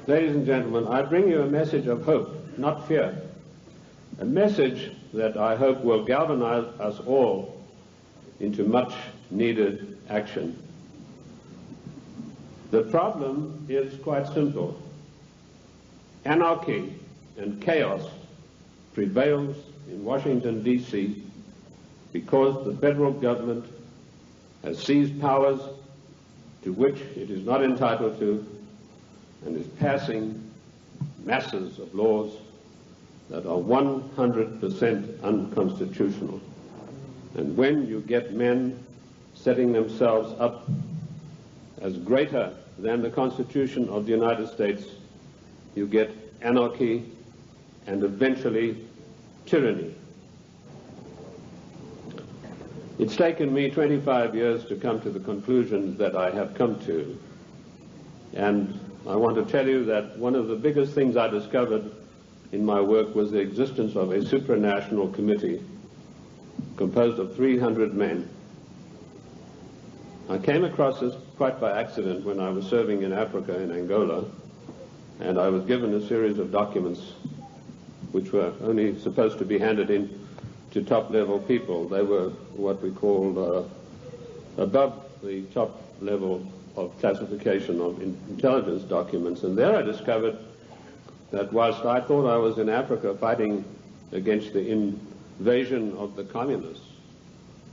Ladies and gentlemen, I bring you a message of hope, not fear. A message that I hope will galvanize us all into much needed action. The problem is quite simple. Anarchy and chaos prevails in Washington, D.C. because the federal government has seized powers to which it is not entitled to and is passing masses of laws that are 100% unconstitutional. And when you get men setting themselves up as greater than the Constitution of the United States, you get anarchy and eventually tyranny. It's taken me 25 years to come to the conclusions that I have come to. And I want to tell you that one of the biggest things I discovered in my work was the existence of a supranational committee composed of 300 men. I came across this quite by accident when I was serving in Africa, in Angola, and I was given a series of documents which were only supposed to be handed in to top-level people. They were what we called above the top level of classification of intelligence documents. And there I discovered that whilst I thought I was in Africa fighting against the invasion of the communists,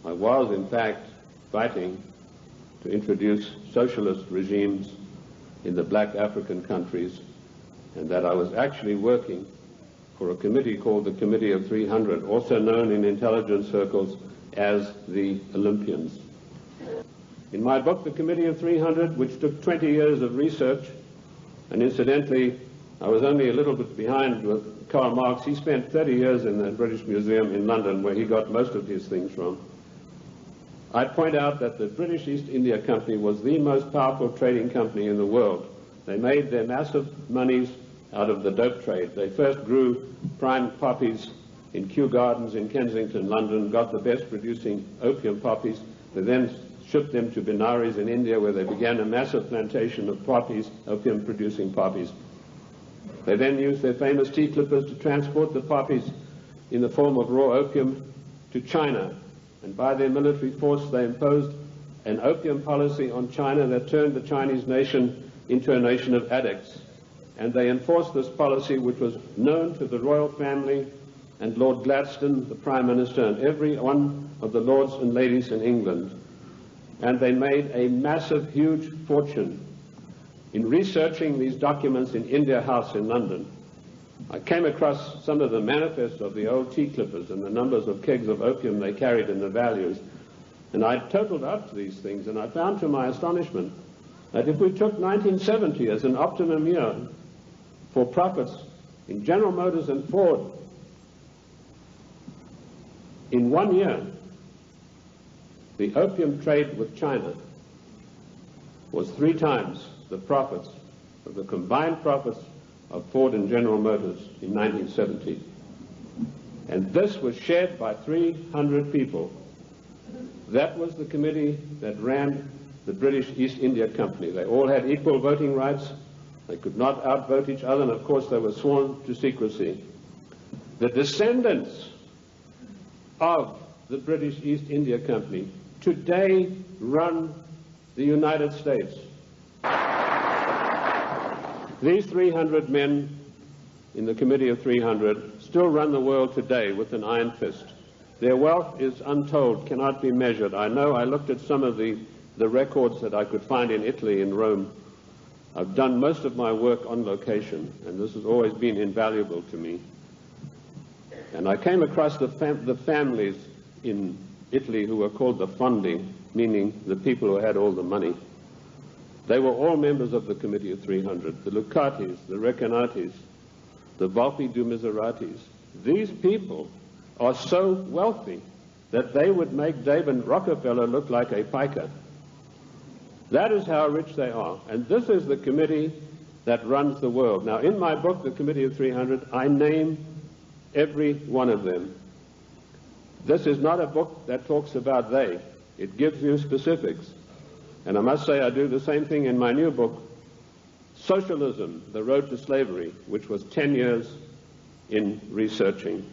I was in fact fighting to introduce socialist regimes in the black African countries, and that I was actually working for a committee called the Committee of 300, also known in intelligence circles as the Olympians. In my book, The Committee of 300, which took 20 years of research, and incidentally, I was only a little bit behind with Karl Marx. He spent 30 years in the British Museum in London, where he got most of his things from. I point out that the British East India Company was the most powerful trading company in the world. They made their massive monies out of the dope trade. They first grew prime poppies in Kew Gardens in Kensington, London, got the best producing opium poppies. They then shipped them to Benares in India, where they began a massive plantation of poppies, opium producing poppies. They then used their famous tea clippers to transport the poppies in the form of raw opium to China. And by their military force, they imposed an opium policy on China that turned the Chinese nation into a nation of addicts. And they enforced this policy, which was known to the royal family and Lord Gladstone, the Prime Minister, and every one of the lords and ladies in England. And they made a massive, huge fortune. In researching these documents in India House in London, I came across some of the manifests of the old tea clippers and the numbers of kegs of opium they carried and the values. And I totaled up these things, and I found to my astonishment that if we took 1970 as an optimum year for profits in General Motors and Ford, in 1 year, the opium trade with China was 3 times the profits of the combined profits of Ford and General Motors in 1970. And this was shared by 300 people. That was the committee that ran the British East India Company. They all had equal voting rights. They could not outvote each other, and of course they were sworn to secrecy. The descendants of the British East India Company today run the United States. These 300 men in the Committee of 300 still run the world today with an iron fist. Their wealth is untold, cannot be measured. I know, I looked at some of the records that I could find in Italy, in Rome. I've done most of my work on location, and this has always been invaluable to me. And I came across the families in Italy who were called the Fondi, meaning the people who had all the money. They were all members of the Committee of 300, the Lucatis, the Recanati, the Volpi du Miseratis. These people are so wealthy that they would make David Rockefeller look like a piker. That is how rich they are. And this is the committee that runs the world. Now, in my book, The Committee of 300, I name every one of them. This is not a book that talks about they. It gives you specifics. And I must say I do the same thing in my new book, Socialism, The Road to Slavery, which was 10 years in researching.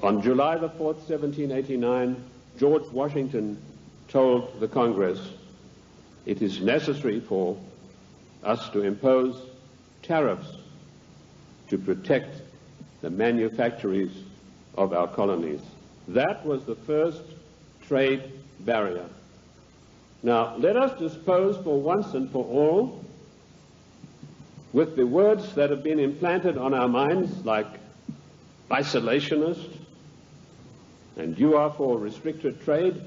On July the 4th, 1789, George Washington told the Congress, it is necessary for us to impose tariffs to protect the manufactories of our colonies. That was the first trade barrier. Now, let us dispose for once and for all with the words that have been implanted on our minds, like isolationist, and you are for restricted trade,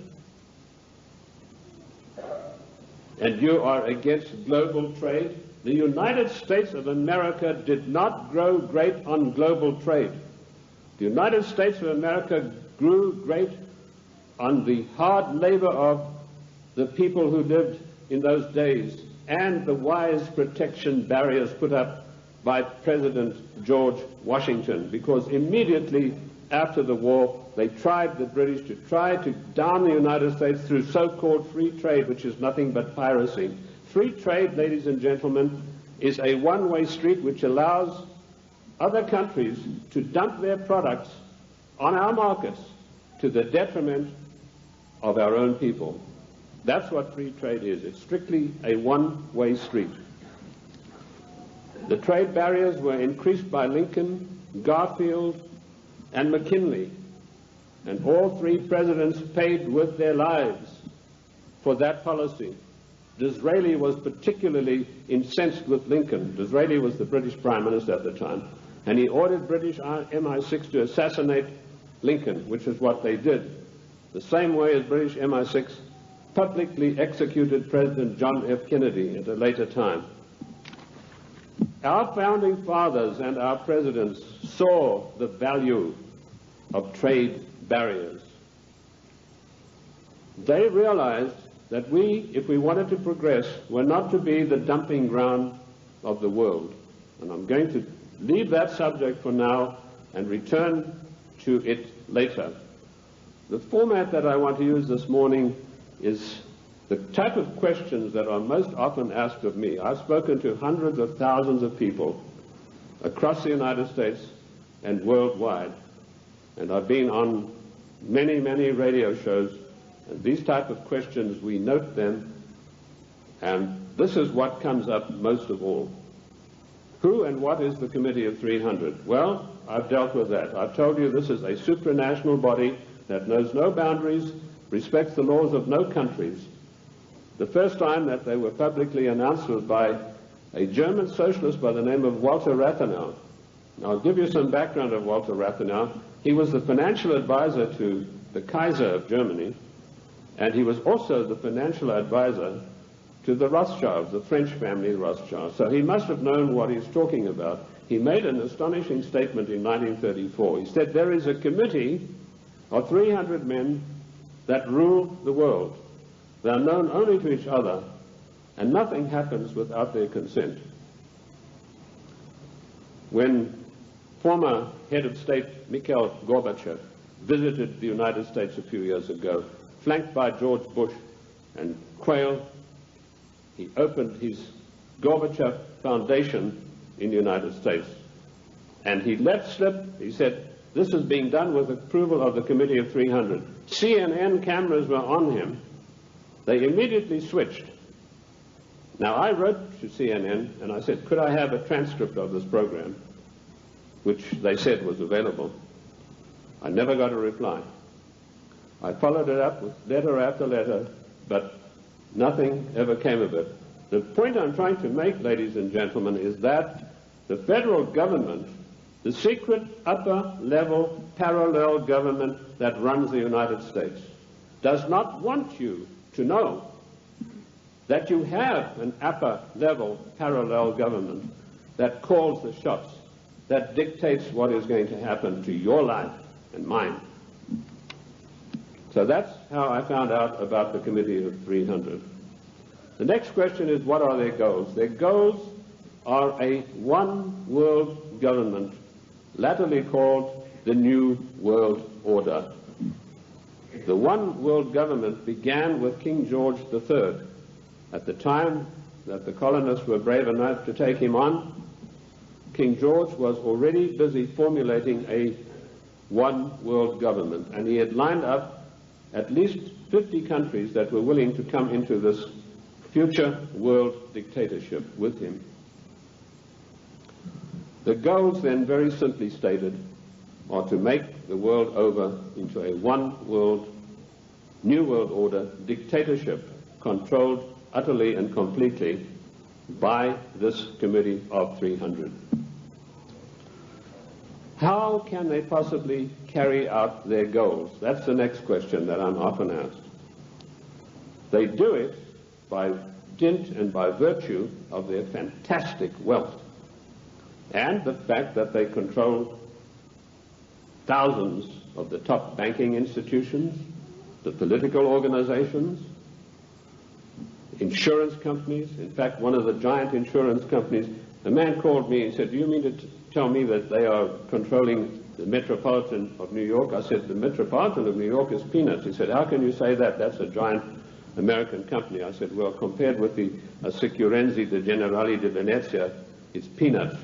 and you are against global trade. The United States of America did not grow great on global trade. The United States of America grew great on the hard labor of the people who lived in those days and the wise protection barriers put up by President George Washington, because immediately after the war they tried, the British, to try to down the United States through so-called free trade, which is nothing but piracy. Free trade, ladies and gentlemen, is a one-way street which allows other countries to dump their products on our markets to the detriment of our own people. That's what free trade is. It's strictly a one-way street. The trade barriers were increased by Lincoln, Garfield, and McKinley, and all three presidents paid with their lives for that policy. Disraeli was particularly incensed with Lincoln. Disraeli was the British Prime Minister at the time, and he ordered British MI6 to assassinate Lincoln, which is what they did, the same way as British MI6 publicly executed President John F. Kennedy at a later time. Our founding fathers and our presidents saw the value of trade barriers. They realized that we, if we wanted to progress, were not to be the dumping ground of the world. And I'm going to leave that subject for now and return to it later. The format that I want to use this morning is the type of questions that are most often asked of me. I've spoken to hundreds of thousands of people across the United States and worldwide, and I've been on many, many radio shows, and these type of questions, we note them, and this is what comes up most of all. Who and what is the Committee of 300? Well, I've dealt with that. I've told you this is a supranational body that knows no boundaries, respects the laws of no countries. The first time that they were publicly announced was by a German socialist by the name of Walter Rathenau. Now, I'll give you some background of Walter Rathenau. He was the financial advisor to the Kaiser of Germany, and he was also the financial advisor to the Rothschilds, the French family Rothschild. So he must have known what he's talking about. He made an astonishing statement in 1934. He said, there is a committee of 300 men that rule the world. They are known only to each other, and nothing happens without their consent. When former head of state Mikhail Gorbachev visited the United States a few years ago, flanked by George Bush and Quayle, he opened his Gorbachev Foundation in the United States. And he let slip, he said, this is being done with approval of the Committee of 300. CNN cameras were on him. They immediately switched. Now, I wrote to CNN and I said, could I have a transcript of this program, which they said was available. I never got a reply. I followed it up with letter after letter, but nothing ever came of it. The point I'm trying to make, ladies and gentlemen, is that the federal government, the secret upper-level parallel government that runs the United States, does not want you to know that you have an upper-level parallel government that calls the shots, that dictates what is going to happen to your life and mine. So that's how I found out about the Committee of 300. The next question is, what are their goals? Their goals are a one-world government, latterly called the New World Order. The one-world government began with King George III. At the time that the colonists were brave enough to take him on, King George was already busy formulating a one world government, and he had lined up at least 50 countries that were willing to come into this future world dictatorship with him. The goals then, very simply stated, are to make the world over into a one world, new world order dictatorship controlled utterly and completely by this Committee of 300. How can they possibly carry out their goals? That's the next question that I'm often asked. They do it by dint and by virtue of their fantastic wealth and the fact that they control thousands of the top banking institutions, the political organizations, insurance companies. In fact, one of the giant insurance companies, a man called me and said, "Do you mean to tell me that they are controlling the Metropolitan of New York?" I said, "The Metropolitan of New York is peanuts." He said, "How can you say that? That's a giant American company." I said, "Well, compared with the Assicurenzi de Generali de Venezia, it's peanuts.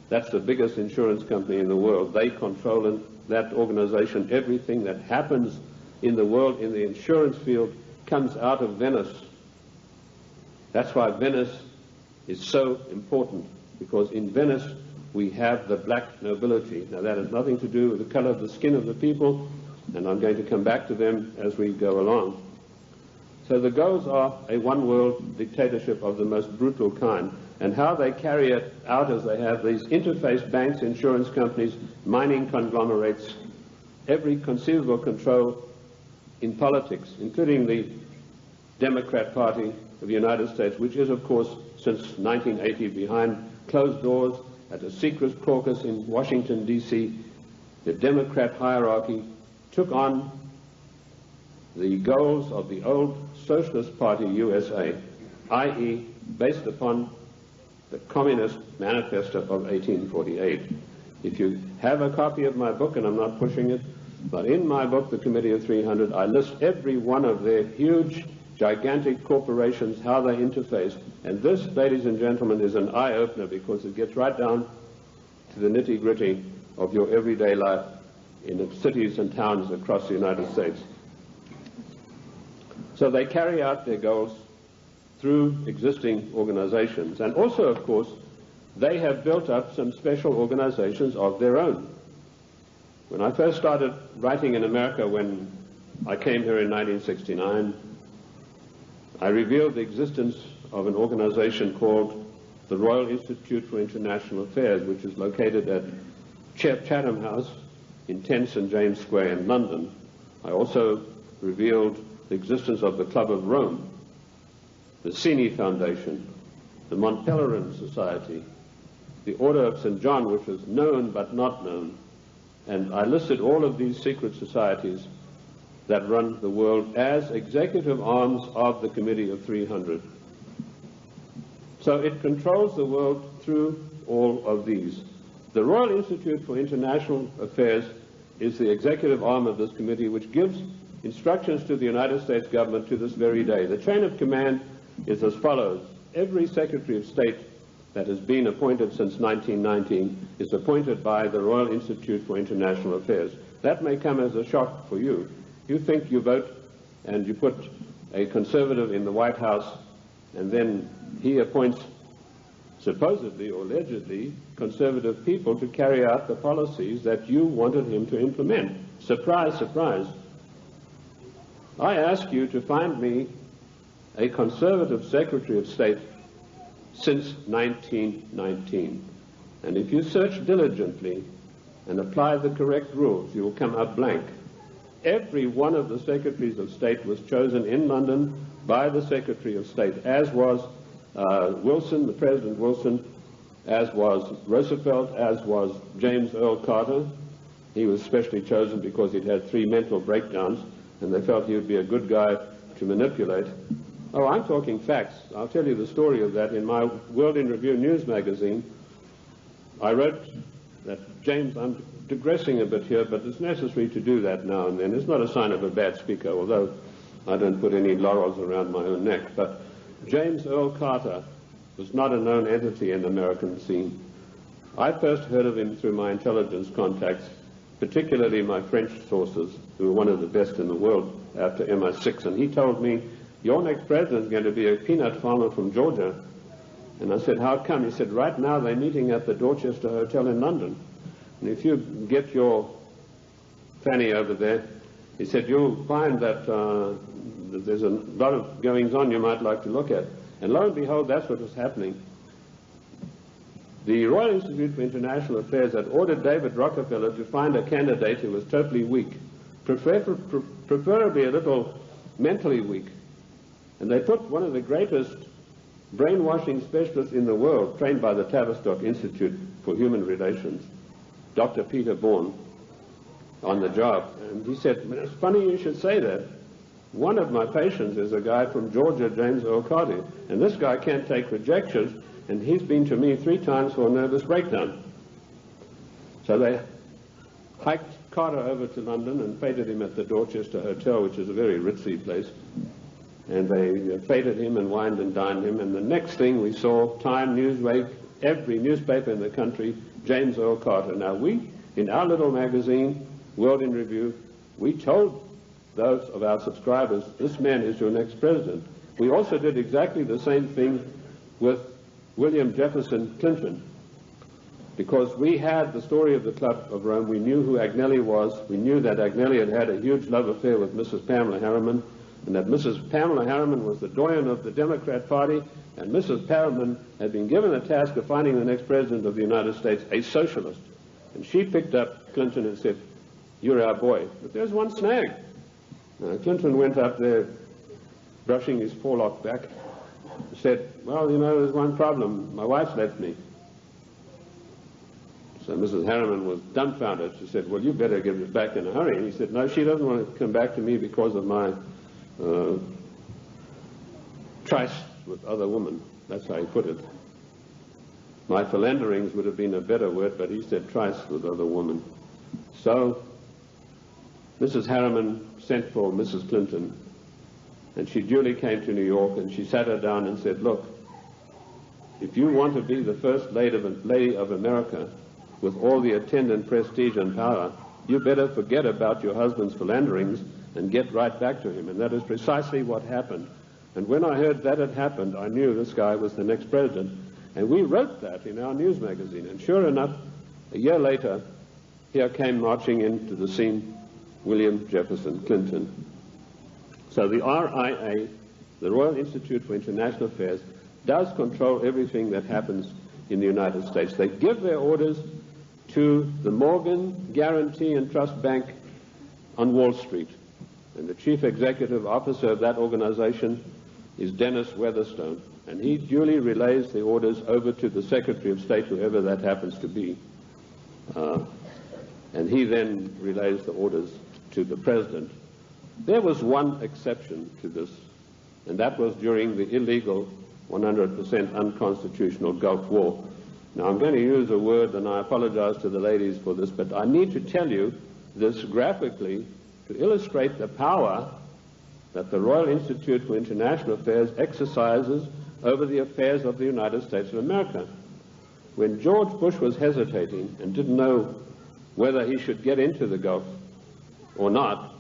That's the biggest insurance company in the world. They control in that organization everything that happens in the world in the insurance field comes out of Venice. That's why Venice is so important, because in Venice we have the black nobility. Now that has nothing to do with the color of the skin of the people, and I'm going to come back to them as we go along. So the goals are a one-world dictatorship of the most brutal kind, and how they carry it out is they have these interface banks, insurance companies, mining conglomerates, every conceivable control in politics, including the Democrat Party of the United States, which is, of course, since 1980 behind closed doors at a secret caucus in Washington, D.C. The Democrat hierarchy took on the goals of the old Socialist Party USA, i.e. based upon the Communist Manifesto of 1848. If you have a copy of my book, and I'm not pushing it, but in my book, The Committee of 300, I list every one of their huge, gigantic corporations, how they interface. And this, ladies and gentlemen, is an eye-opener, because it gets right down to the nitty-gritty of your everyday life in the cities and towns across the United States. So they carry out their goals through existing organizations. And also, of course, they have built up some special organizations of their own. When I first started writing in America, when I came here in 1969, I revealed the existence of an organization called the Royal Institute for International Affairs, which is located at Chatham House in 10 St. James Square in London. I also revealed the existence of the Club of Rome, the Cini Foundation, the Mont Pelerin Society, the Order of St. John, which was known but not known. And I listed all of these secret societies that run the world as executive arms of the Committee of 300. So it controls the world through all of these. The Royal Institute for International Affairs is the executive arm of this committee, which gives instructions to the United States government to this very day. The chain of command is as follows. Every Secretary of State that has been appointed since 1919 is appointed by the Royal Institute for International Affairs. That may come as a shock for you. You think you vote and you put a conservative in the White House, and then he appoints supposedly or allegedly conservative people to carry out the policies that you wanted him to implement. Surprise, surprise. I ask you to find me a conservative Secretary of State since 1919. And if you search diligently and apply the correct rules, you will come up blank. Every one of the Secretaries of State was chosen in London by the Secretary of State, as was Wilson, the President Wilson, as was Roosevelt, as was James Earl Carter. He was specially chosen because he'd had 3 mental breakdowns, and they felt he would be a good guy to manipulate. Oh, I'm talking facts. I'll tell you the story of that. In my World in Review news magazine, I wrote that, James, I'm digressing a bit here, but it's necessary to do that now and then. It's not a sign of a bad speaker, although I don't put any laurels around my own neck. But James Earl Carter was not a known entity in the American scene. I first heard of him through my intelligence contacts, particularly my French sources, who were one of the best in the world after MI6, and he told me, your next president is going to be a peanut farmer from Georgia. And I said, how come? He said, right now they're meeting at the Dorchester Hotel in London. And if you get your fanny over there, he said, you'll find that there's a lot of goings-on you might like to look at. And lo and behold, that's what was happening. The Royal Institute for International Affairs had ordered David Rockefeller to find a candidate who was totally weak, preferably a little mentally weak. And they put one of the greatest brainwashing specialists in the world, trained by the Tavistock Institute for Human Relations, Dr. Peter Bourne, on the job. And he said, it's funny you should say that. One of my patients is a guy from Georgia, James Earl Carter, and this guy can't take rejection, and he's been to me 3 times for a nervous breakdown. So they hiked Carter over to London and feted him at the Dorchester Hotel, which is a very ritzy place. And they feted him and wined and dined him, and the next thing we saw, Time, Newsweek, every newspaper in the country, James Earl Carter. Now we, in our little magazine, World in Review, we told those of our subscribers, this man is your next president. We also did exactly the same thing with William Jefferson Clinton, because we had the story of the Club of Rome. We knew who Agnelli was. We knew that Agnelli had had a huge love affair with Mrs. Pamela Harriman, and that Mrs. Pamela Harriman was the doyen of the Democrat Party, and Mrs. Harriman had been given the task of finding the next president of the United States, a socialist. And she picked up Clinton and said, you're our boy. But there's one snag. Clinton went up there brushing his forelock back, said, well, you know, there's one problem. My wife's left me. So Mrs. Harriman was dumbfounded. She said, well, you better give it back in a hurry. And he said, no, she doesn't want to come back to me because of my tryst with other women. That's how he put it. My philanderings would have been a better word, but he said tryst with other women. So Mrs. Harriman sent for Mrs. Clinton, and she duly came to New York, and she sat her down and said, look, if you want to be the first lady of America with all the attendant prestige and power, you better forget about your husband's philanderings and get right back to him. And that is precisely what happened. And when I heard that had happened, I knew this guy was the next president. And we wrote that in our news magazine. And sure enough, a year later, here came marching into the scene William Jefferson Clinton. So the RIA, the Royal Institute for International Affairs, does control everything that happens in the United States. They give their orders to the Morgan Guarantee and Trust Bank on Wall Street. And the chief executive officer of that organization is Dennis Weatherstone. And he duly relays the orders over to the Secretary of State, whoever that happens to be. And he then relays the orders to the President. There was one exception to this, and that was during the illegal, 100% unconstitutional Gulf War. Now, I'm going to use a word, and I apologize to the ladies for this, but I need to tell you this graphically to illustrate the power that the Royal Institute for International Affairs exercises over the affairs of the United States of America. When George Bush was hesitating and didn't know whether he should get into the Gulf or not,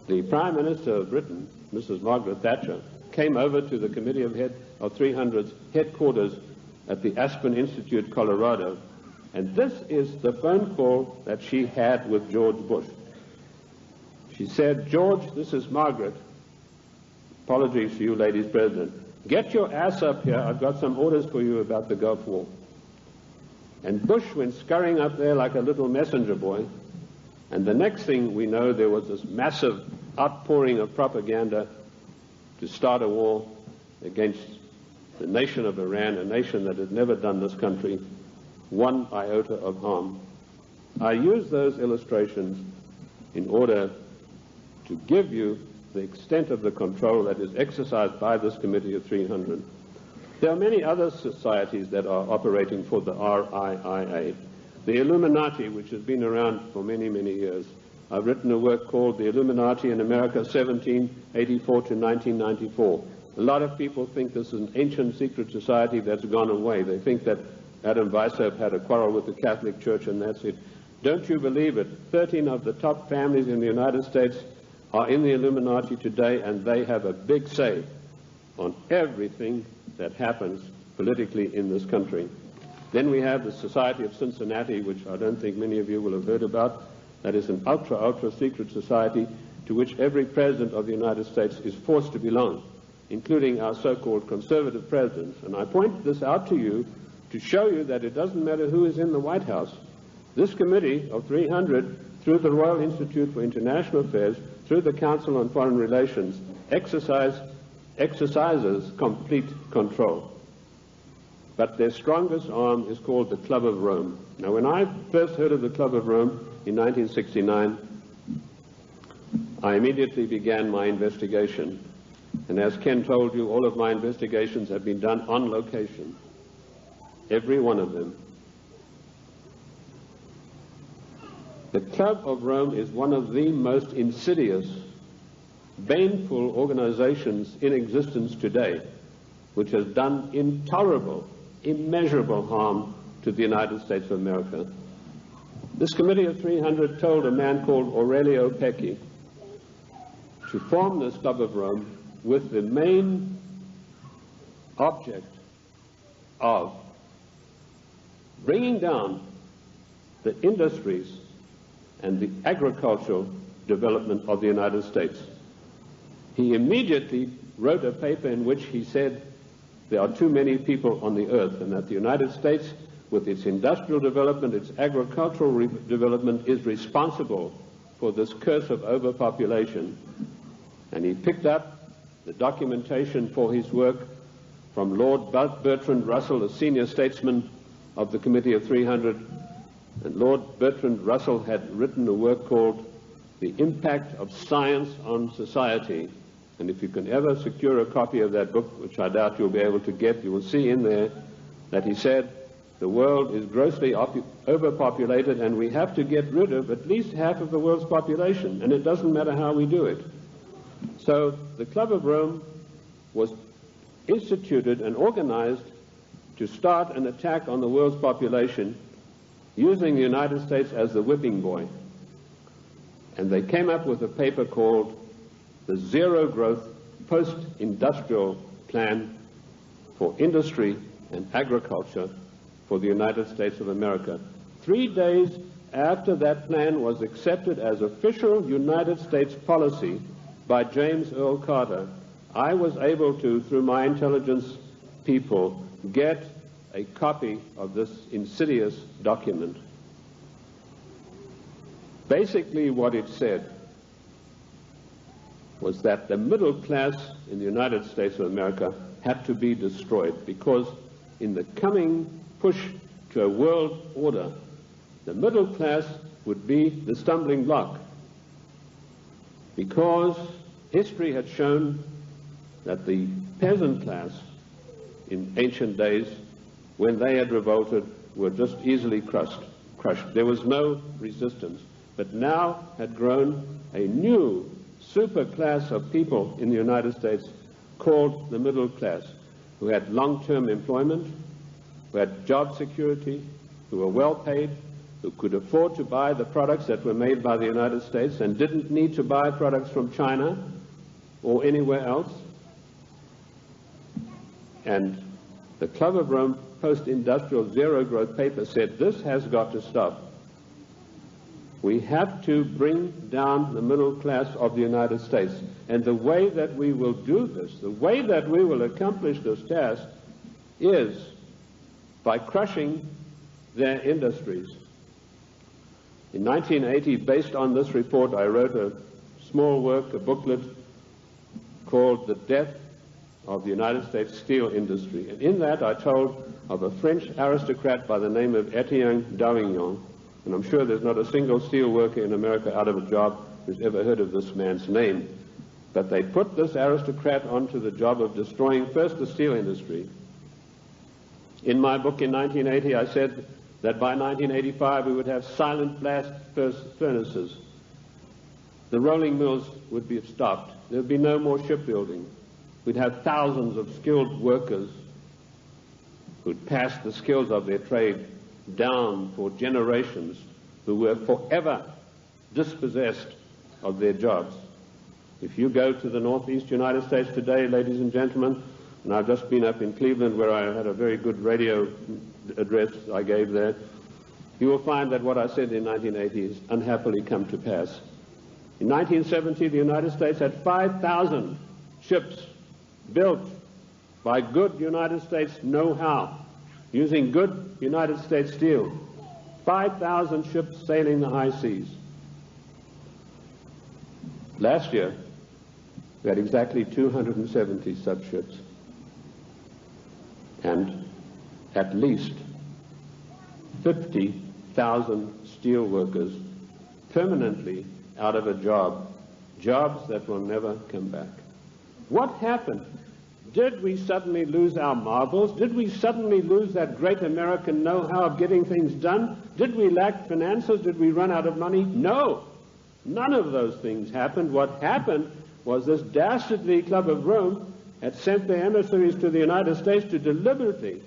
the Prime Minister of Britain, Mrs. Margaret Thatcher, came over to the Committee of 300's headquarters at the Aspen Institute, Colorado, and this is the phone call that she had with George Bush. She said, George, this is Margaret. Apologies to you, ladies president. Get your ass up here. I've got some orders for you about the Gulf War. And Bush went scurrying up there like a little messenger boy. And the next thing we know, there was this massive outpouring of propaganda to start a war against the nation of Iran, a nation that had never done this country one iota of harm. I use those illustrations in order to give you the extent of the control that is exercised by this Committee of 300. There are many other societies that are operating for the RIIA. The Illuminati, which has been around for many, many years. I've written a work called The Illuminati in America, 1784 to 1994. A lot of people think this is an ancient secret society that's gone away. They think that Adam Weishaupt had a quarrel with the Catholic Church and that's it. Don't you believe it? 13 of the top families in the United States are in the Illuminati today, and they have a big say on everything that happens politically in this country. Then we have the Society of Cincinnati, which I don't think many of you will have heard about. That is an ultra secret society to which every president of the United States is forced to belong, including our so-called conservative presidents. And I point this out to you to show you that it doesn't matter who is in the White House. This committee of 300, through the Royal Institute for International Affairs, through the Council on Foreign Relations, exercises complete control. But their strongest arm is called the Club of Rome. Now, when I first heard of the Club of Rome in 1969, I immediately began my investigation. And as Ken told you, all of my investigations have been done on location, every one of them. The Club of Rome is one of the most insidious, baneful organizations in existence today, which has done intolerable, immeasurable harm to the United States of America. This committee of 300 told a man called Aurelio Pecci to form this Club of Rome with the main object of bringing down the industries and the agricultural development of the United States. He immediately wrote a paper in which he said there are too many people on the earth, and that the United States, with its industrial development, its agricultural development, is responsible for this curse of overpopulation. And he picked up the documentation for his work from Lord Bertrand Russell, a senior statesman of the Committee of 300. And Lord Bertrand Russell had written a work called The Impact of Science on Society. And if you can ever secure a copy of that book, which I doubt you'll be able to get, you will see in there that he said the world is grossly overpopulated and we have to get rid of at least half of the world's population, and it doesn't matter how we do it. So the Club of Rome was instituted and organized to start an attack on the world's population using the United States as the whipping boy. And they came up with a paper called the Zero Growth Post-Industrial Plan for Industry and Agriculture for the United States of America. 3 days after that plan was accepted as official United States policy by James Earl Carter, I was able to, through my intelligence people, get a copy of this insidious document. Basically what it said was that the middle class in the United States of America had to be destroyed, because in the coming push to a world order, the middle class would be the stumbling block, because history had shown that the peasant class in ancient days, when they had revolted, were just easily crushed. There was no resistance. But now had grown a new super class of people in the United States called the middle class, who had long-term employment, who had job security, who were well paid, who could afford to buy the products that were made by the United States and didn't need to buy products from China or anywhere else. And the Club of Rome post-industrial zero growth paper said this has got to stop. We have to bring down the middle class of the United States. And the way that we will do this, the way that we will accomplish this task, is by crushing their industries. In 1980, based on this report, I wrote a small work, a booklet, called The Death of the United States Steel Industry. And in that I told of a French aristocrat by the name of Etienne Davignon. And I'm sure there's not a single steel worker in America out of a job who's ever heard of this man's name. But they put this aristocrat onto the job of destroying first the steel industry. In my book in 1980, I said that by 1985 we would have silent blast furnaces. The rolling mills would be stopped. There would be no more shipbuilding. we'd have thousands of skilled workers who'd passed the skills of their trade down for generations, who were forever dispossessed of their jobs. If you go to the northeast United States today, ladies and gentlemen, and I've just been up in Cleveland where I had a very good radio address I gave there, you will find that what I said in 1980 has unhappily come to pass. In 1970, the United States had 5,000 ships built by good United States know-how, using good United States steel. 5,000 ships sailing the high seas. Last year, we had exactly 270 such ships, and at least 50,000 steel workers permanently out of a job, jobs that will never come back. What happened? Did we suddenly lose our marbles? Did we suddenly lose that great American know-how of getting things done? Did we lack finances? Did we run out of money? No. None of those things happened. What happened was this dastardly Club of Rome had sent their emissaries to the United States to deliberately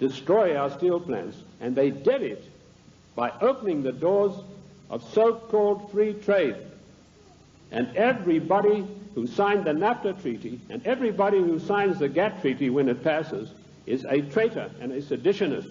destroy our steel plants, and they did it by opening the doors of so-called free trade. And everybody who signed the NAFTA treaty and everybody who signs the GATT treaty when it passes is a traitor and a seditionist.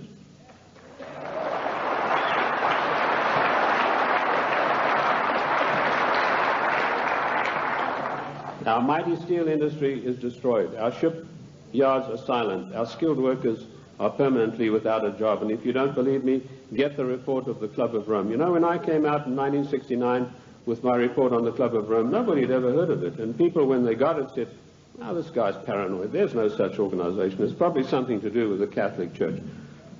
Our mighty steel industry is destroyed. Our shipyards are silent. Our skilled workers are permanently without a job. And if you don't believe me, get the report of the Club of Rome. You know, when I came out in 1969 with my report on the Club of Rome, nobody had ever heard of it. And people, when they got it, said, "Oh, this guy's paranoid. There's no such organization. It's probably something to do with the Catholic Church."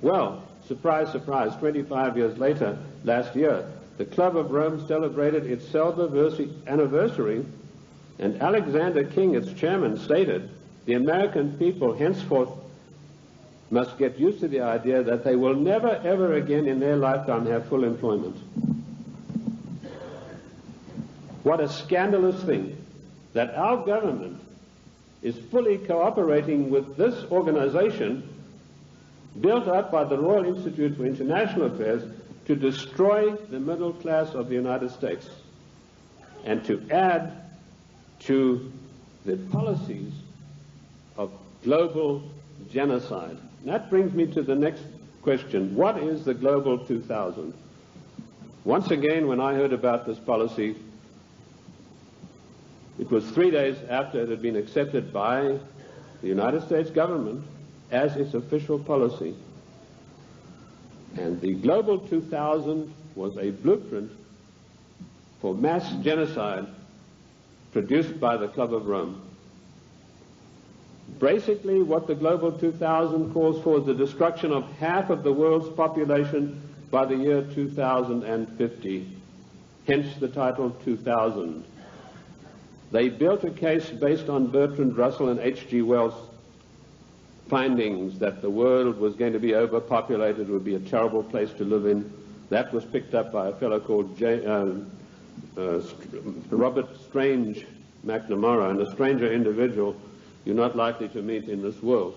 Well, surprise, surprise, 25 years later, last year, the Club of Rome celebrated its celebratory anniversary, and Alexander King, its chairman, stated, "The American people henceforth must get used to the idea that they will never, ever again in their lifetime have full employment." What a scandalous thing that our government is fully cooperating with this organization built up by the Royal Institute for International Affairs to destroy the middle class of the United States and to add to the policies of global genocide. And that brings me to the next question. What is the Global 2000? Once again, when I heard about this policy, it was 3 days after it had been accepted by the United States government as its official policy. And the Global 2000 was a blueprint for mass genocide produced by the Club of Rome. Basically, what the Global 2000 calls for is the destruction of half of the world's population by the year 2050, hence the title 2000. They built a case based on Bertrand Russell and H.G. Wells' findings that the world was going to be overpopulated, would be a terrible place to live in. That was picked up by a fellow called Robert Strange McNamara, and a stranger individual you're not likely to meet in this world.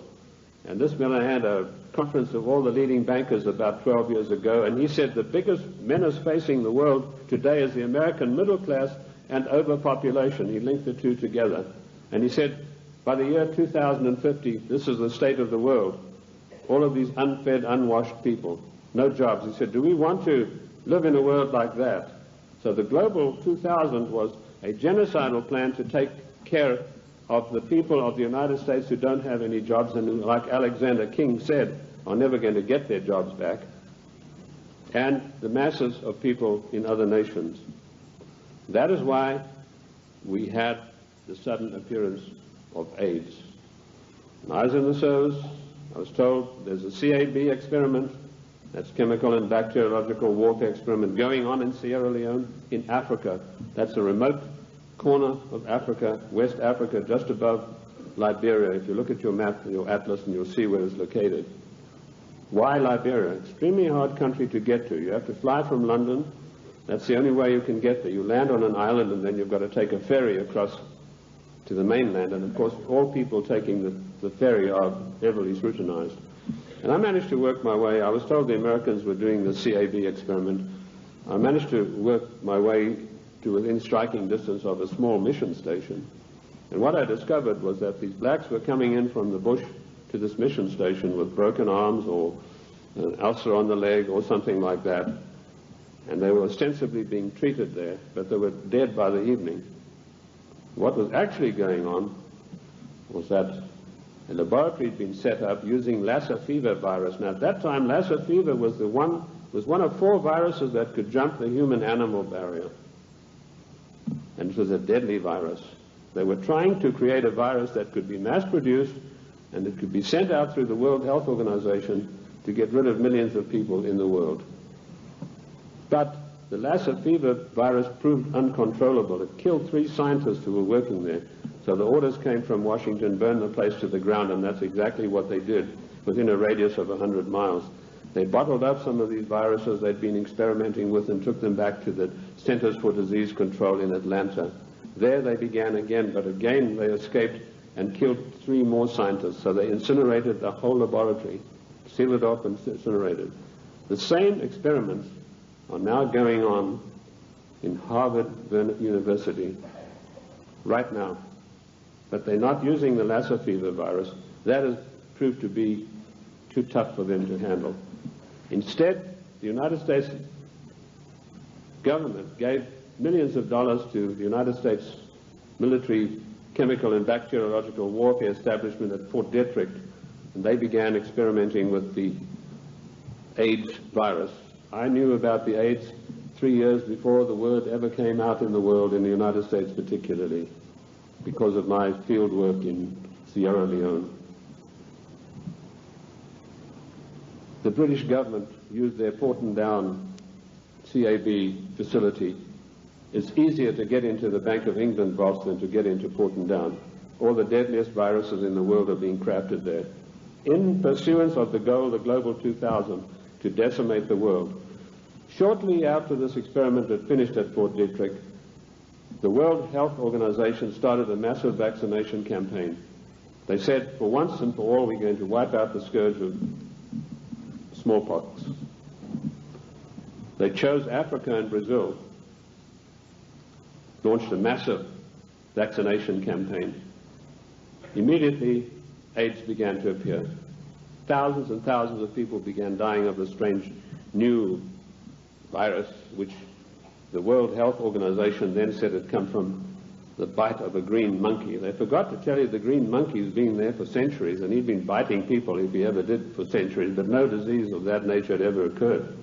And this man had a conference of all the leading bankers about 12 years ago, and he said the biggest menace facing the world today is the American middle class and overpopulation. He linked the two together. And he said, by the year 2050, this is the state of the world. All of these unfed, unwashed people, no jobs. He said, do we want to live in a world like that? So the Global 2000 was a genocidal plan to take care of the people of the United States who don't have any jobs and who, like Alexander King said, are never going to get their jobs back, and the masses of people in other nations. That is why we had the sudden appearance of AIDS. When I was in the service, I was told there's a CAB experiment, that's chemical and bacteriological warfare experiment, going on in Sierra Leone in Africa. That's a remote corner of Africa, West Africa, just above Liberia. If you look at your map, your atlas, and you'll see where it's located. Why Liberia? Extremely hard country to get to. You have to fly from London. That's the only way you can get there. You land on an island, and then you've got to take a ferry across to the mainland, and of course all people taking the ferry are heavily scrutinized. And I managed to work my way. I was told the Americans were doing the CAB experiment. I managed to work my way to within striking distance of a small mission station. And what I discovered was that these blacks were coming in from the bush to this mission station with broken arms or an ulcer on the leg or something like that. And they were ostensibly being treated there, but they were dead by the evening. What was actually going on was that a laboratory had been set up using Lassa fever virus. Now at that time, Lassa fever was one of 4 viruses that could jump the human-animal barrier. And it was a deadly virus. They were trying to create a virus that could be mass-produced and it could be sent out through the World Health Organization to get rid of millions of people in the world. But the Lassa fever virus proved uncontrollable. It killed 3 scientists who were working there. So the orders came from Washington, burn the place to the ground, and that's exactly what they did within a radius of 100 miles. They bottled up some of these viruses they'd been experimenting with and took them back to the Centers for Disease Control in Atlanta. There they began again, but again they escaped and killed 3 more scientists. So they incinerated the whole laboratory, sealed it off and incinerated. The same experiments are now going on in Harvard University right now. But they're not using the Lassa fever virus. That has proved to be too tough for them to handle. Instead, the United States government gave millions of dollars to the United States military chemical and bacteriological warfare establishment at Fort Detrick, and they began experimenting with the AIDS virus. I knew about the AIDS 3 years before the word ever came out in the world, in the United States particularly, because of my field work in Sierra Leone. The British government used their Porton Down CAB facility. It's easier to get into the Bank of England vaults than to get into Porton Down. All the deadliest viruses in the world are being crafted there, in pursuance of the goal, the Global 2000, to decimate the world. Shortly after this experiment had finished at Fort Detrick, the World Health Organization started a massive vaccination campaign. They said, for once and for all, we're going to wipe out the scourge of smallpox. They chose Africa and Brazil, launched a massive vaccination campaign. Immediately, AIDS began to appear. Thousands and thousands of people began dying of the strange new virus, which the World Health Organization then said had come from the bite of a green monkey. They forgot to tell you the green monkey's been there for centuries, and he'd been biting people if he ever did for centuries, but no disease of that nature had ever occurred.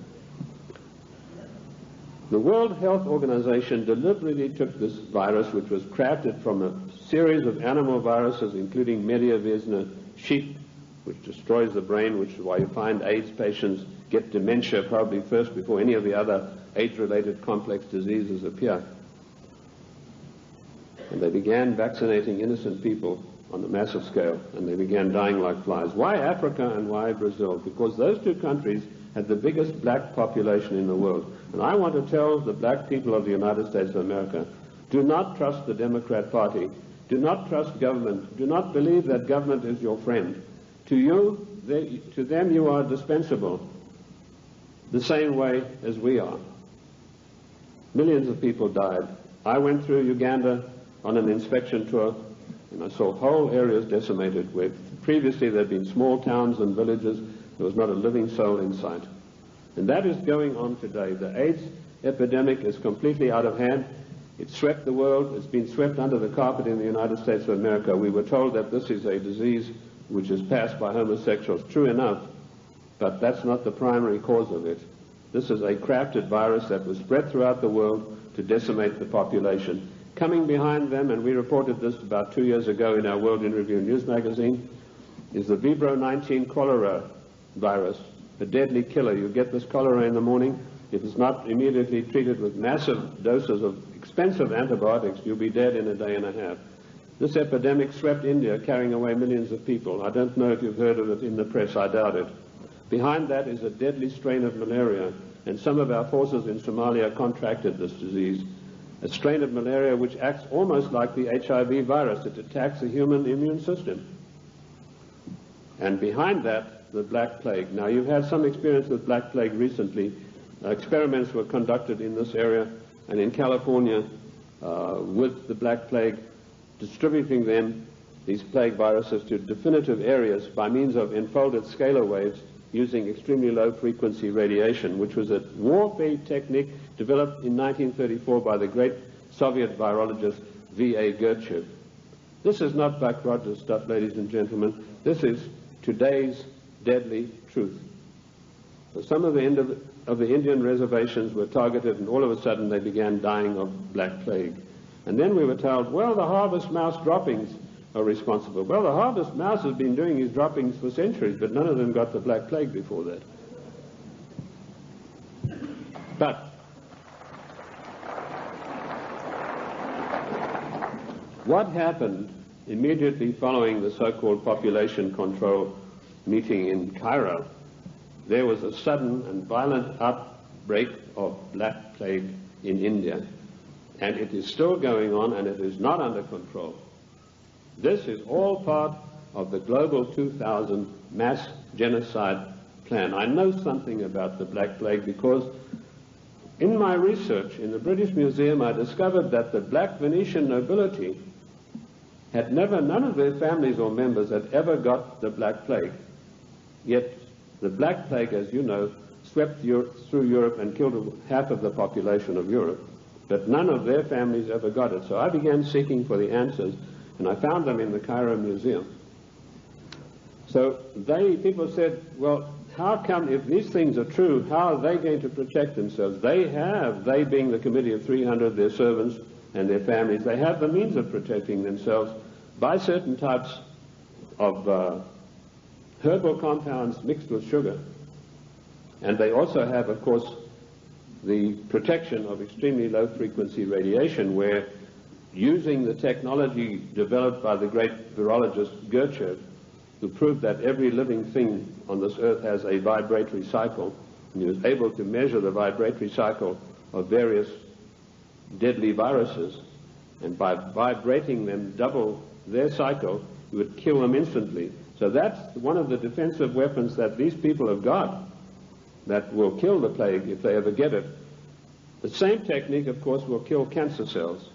The World Health Organization deliberately took this virus, which was crafted from a series of animal viruses, including Mediavirus sheep, which destroys the brain, which is why you find AIDS patients get dementia probably first before any of the other AIDS-related complex diseases appear. And they began vaccinating innocent people on a massive scale, and they began dying like flies. Why Africa and why Brazil? Because those 2 countries had the biggest black population in the world. And I want to tell the black people of the United States of America, do not trust the Democrat Party. Do not trust government. Do not believe that government is your friend. To them you are dispensable, the same way as we are. Millions of people died. I went through Uganda on an inspection tour, and I saw whole areas decimated where previously there had been small towns and villages. There was not a living soul in sight. And that is going on today. The AIDS epidemic is completely out of hand. It swept the world. It's been swept under the carpet in the United States of America. We were told that this is a disease which is passed by homosexuals. True enough, but that's not the primary cause of it. This is a crafted virus that was spread throughout the world to decimate the population. Coming behind them, and we reported this about 2 years ago in our World in Review news magazine, is the Vibro 19 cholera virus, a deadly killer. You get this cholera in the morning. If it's not immediately treated with massive doses of expensive antibiotics, you'll be dead in a day and a half. This epidemic swept India, carrying away millions of people. I don't know if you've heard of it in the press. I doubt it. Behind that is a deadly strain of malaria, and some of our forces in Somalia contracted this disease. a strain of malaria which acts almost like the HIV virus. It attacks the human immune system. And behind that, the Black Plague. Now, you've had some experience with Black Plague recently. Experiments were conducted in this area and in California with the Black Plague, distributing them, these plague viruses, to definitive areas by means of enfolded scalar waves using extremely low frequency radiation, which was a warfare technique developed in 1934 by the great Soviet virologist V.A. Gertchev. This is not Buck Rogers stuff, ladies and gentlemen. This is today's deadly truth. So some of the Indian reservations were targeted, and all of a sudden they began dying of Black Plague. And then we were told, well, the harvest mouse droppings are responsible. Well, the harvest mouse has been doing his droppings for centuries, but none of them got the Black Plague before that. But what happened immediately following the so-called population control meeting in Cairo? There was a sudden and violent outbreak of Black Plague in India, and it is still going on, and it is not under control. This is all part of the Global 2000 mass genocide plan. I know something about the Black Plague because in my research in the British Museum I discovered that the black Venetian nobility had none of their families or members had ever got the Black Plague. Yet the Black Plague, as you know, swept through Europe and killed half of the population of Europe. But none of their families ever got it. So I began seeking for the answers, and I found them in the Cairo Museum. So people said, well, how come, if these things are true, how are they going to protect themselves? They being the Committee of 300, their servants and their families, they have the means of protecting themselves by certain types of herbal compounds mixed with sugar. And they also have, of course, the protection of extremely low frequency radiation, where using the technology developed by the great virologist Gertchev, who proved that every living thing on this earth has a vibratory cycle, and he was able to measure the vibratory cycle of various deadly viruses, and by vibrating them double their cycle, you would kill them instantly. So that's one of the defensive weapons that these people have got that will kill the plague if they ever get it. The same technique, of course, will kill cancer cells.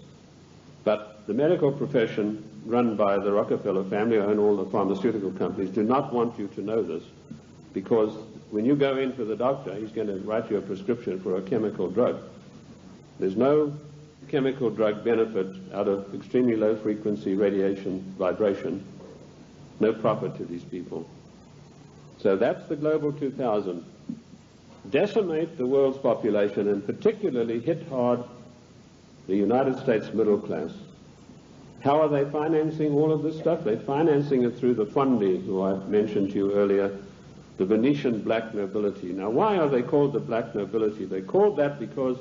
But the medical profession, run by the Rockefeller family, who own all the pharmaceutical companies, do not want you to know this, because when you go in for the doctor, he's going to write you a prescription for a chemical drug. There's no chemical drug benefit out of extremely low frequency radiation vibration. No profit to these people. So that's the Global 2000. Decimate the world's population, and particularly hit hard the United States middle class. How are they financing all of this stuff? They're financing it through the Fondi, who I mentioned to you earlier, the Venetian black nobility. Now, why are they called the black nobility? They're called that because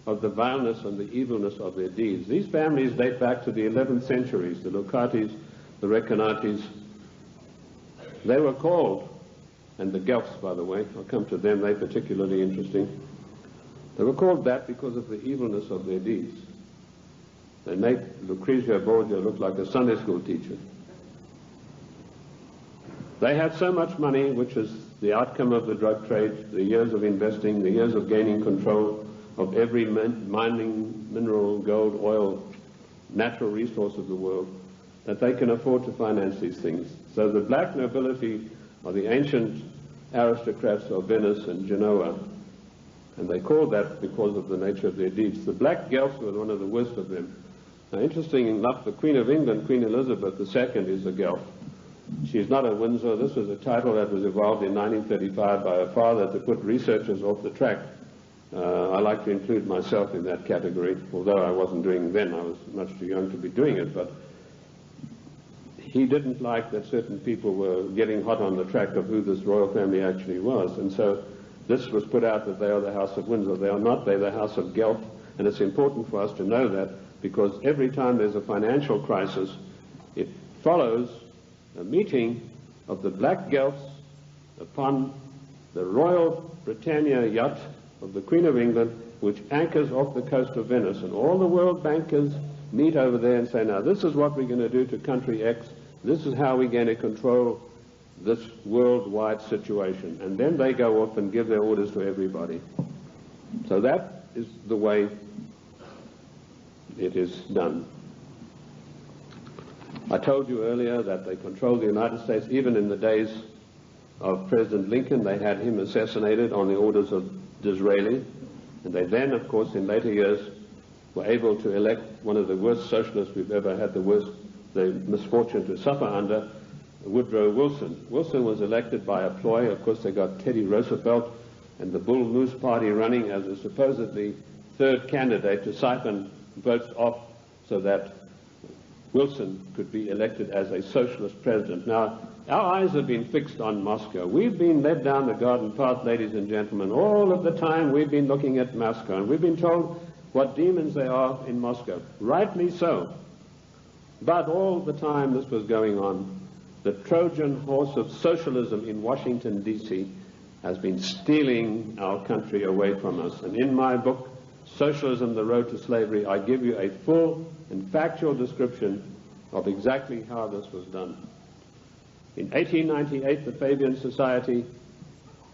of the vileness and the evilness of their deeds. These families date back to the 11th centuries, the Locatis, the Recanati. They were called, and the Guelphs, by the way, I'll come to them, they're particularly interesting. They were called that because of the evilness of their deeds. They make Lucrezia Borgia look like a Sunday school teacher. They had so much money, which is the outcome of the drug trade, the years of investing, the years of gaining control of every mining, mineral, gold, oil, natural resource of the world, that they can afford to finance these things. So the black nobility are the ancient aristocrats of Venice and Genoa, and they called that because of the nature of their deeds. The black Guelphs were one of the worst of them. Now, interesting enough, the Queen of England, Queen Elizabeth II, is a Guelph. She's not a Windsor. This was a title that was evolved in 1935 by her father to put researchers off the track. I like to include myself in that category, although I wasn't doing it then. I was much too young to be doing it, but he didn't like that certain people were getting hot on the track of who this royal family actually was, and so this was put out that they are the House of Windsor. They are not. They're the House of Guelph, and it's important for us to know that, because every time there's a financial crisis, it follows a meeting of the black Guelphs upon the Royal Britannia yacht of the Queen of England which anchors off the coast of Venice, and all the world bankers meet over there and say, now this is what we're going to do to country X, this is how we're going to control this worldwide situation. And then they go off and give their orders to everybody. So that is the way it is done. I told you earlier that they controlled the United States. Even in the days of President Lincoln, they had him assassinated on the orders of Disraeli. And they then, of course, in later years, were able to elect one of the worst socialists we've ever had the misfortune to suffer under, Woodrow Wilson. Wilson was elected by a ploy. Of course, they got Teddy Roosevelt and the Bull Moose Party running as a supposedly third candidate to siphon votes off so that Wilson could be elected as a socialist president. Now, our eyes have been fixed on Moscow. We've been led down the garden path, ladies and gentlemen. All of the time we've been looking at Moscow, and we've been told what demons they are in Moscow. Rightly so. But all the time this was going on, the Trojan horse of socialism in Washington, D.C. has been stealing our country away from us. And in my book, Socialism, The Road to Slavery, I give you a full and factual description of exactly how this was done. In 1898, the Fabian Society,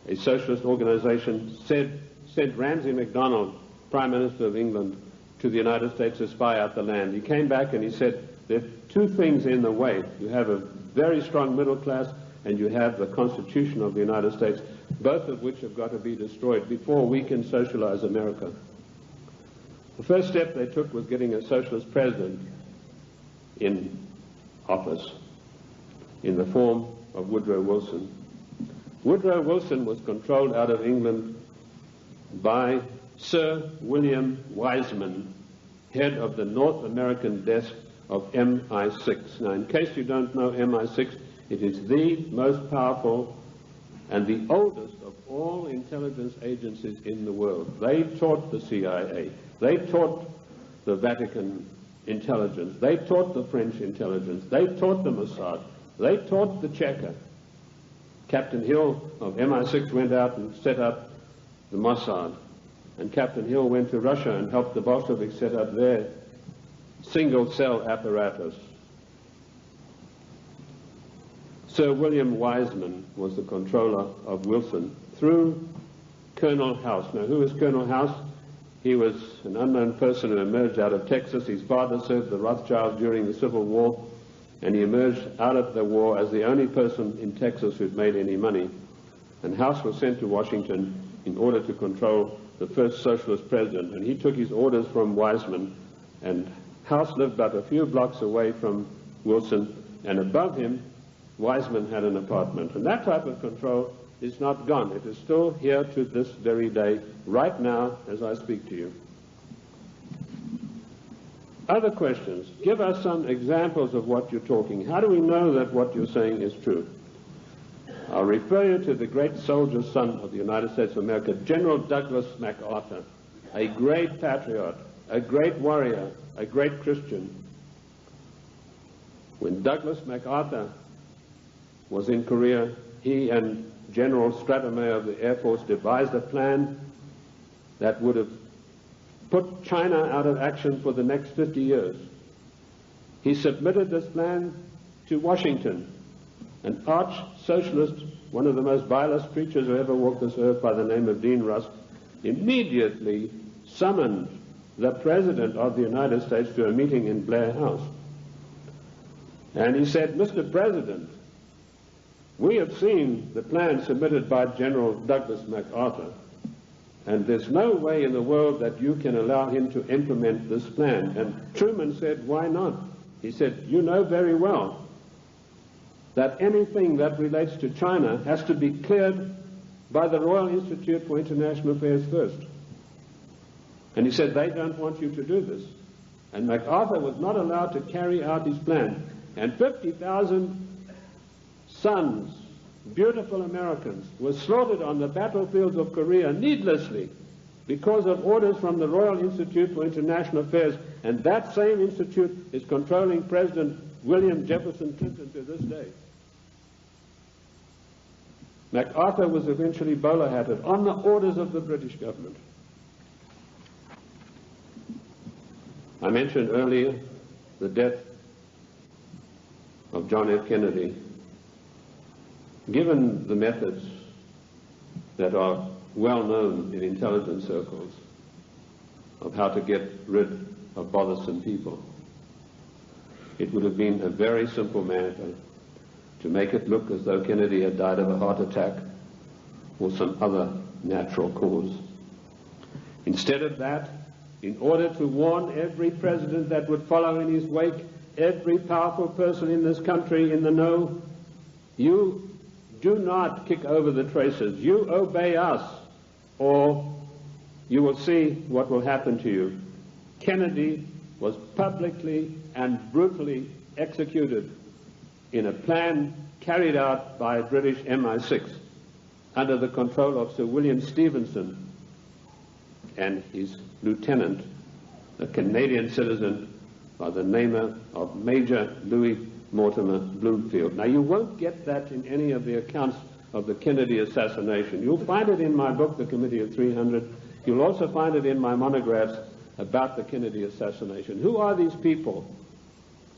a socialist organization, sent Ramsay MacDonald, Prime Minister of England, to the United States to spy out the land. He came back and he said, there are two things in the way. You have a very strong middle class and you have the Constitution of the United States, both of which have got to be destroyed before we can socialize America. The first step they took was getting a socialist president in office in the form of Woodrow Wilson. Woodrow Wilson was controlled out of England by Sir William Wiseman, head of the North American desk of MI6. Now, in case you don't know MI6, it is the most powerful and the oldest of all intelligence agencies in the world. They taught the CIA. They taught the Vatican intelligence. They taught the French intelligence. They taught the Mossad. They taught the Cheka. Captain Hill of MI6 went out and set up the Mossad. And Captain Hill went to Russia and helped the Bolsheviks set up their single-cell apparatus. Sir William Wiseman was the controller of Wilson through Colonel House. Now, who is Colonel House? He was an unknown person who emerged out of Texas. His father served the Rothschilds during the Civil War, and he emerged out of the war as the only person in Texas who'd made any money. And House was sent to Washington in order to control the first socialist president, and he took his orders from Wiseman, and House lived but a few blocks away from Wilson, and above him, Wiseman had an apartment. And that type of control is not gone. It is still here to this very day, right now, as I speak to you. Other questions? Give us some examples of what you're talking. How do we know that what you're saying is true? I'll refer you to the great soldier son of the United States of America, General Douglas MacArthur, a great patriot, a great warrior, a great Christian. When Douglas MacArthur was in Korea, he and General Stratemeyer of the Air Force devised a plan that would have put China out of action for the next 50 years. He submitted this plan to Washington. An arch-socialist, one of the most vilest preachers who ever walked this earth by the name of Dean Rusk, immediately summoned the President of the United States to a meeting in Blair House. And he said, Mr. President, we have seen the plan submitted by General Douglas MacArthur, and there's no way in the world that you can allow him to implement this plan. And Truman said, why not? He said, you know very well that anything that relates to China has to be cleared by the Royal Institute for International Affairs first. And he said, they don't want you to do this. And MacArthur was not allowed to carry out his plan. And 50,000 sons, beautiful Americans, were slaughtered on the battlefields of Korea needlessly because of orders from the Royal Institute for International Affairs. And that same institute is controlling President William Jefferson Clinton to this day. MacArthur was eventually bowler-hatted on the orders of the British government. I mentioned earlier the death of John F. Kennedy. Given the methods that are well known in intelligence circles of how to get rid of bothersome people, it would have been a very simple matter to make it look as though Kennedy had died of a heart attack or some other natural cause. Instead of that, in order to warn every president that would follow in his wake, every powerful person in this country in the know, you do not kick over the traces. You obey us, or you will see what will happen to you. Kennedy was publicly and brutally executed in a plan carried out by British MI6 under the control of Sir William Stevenson and his lieutenant, a Canadian citizen by the name of Major Louis Mortimer Bloomfield. Now, you won't get that in any of the accounts of the Kennedy assassination. You'll find it in my book, The Committee of 300. You'll also find it in my monographs about the Kennedy assassination. Who are these people?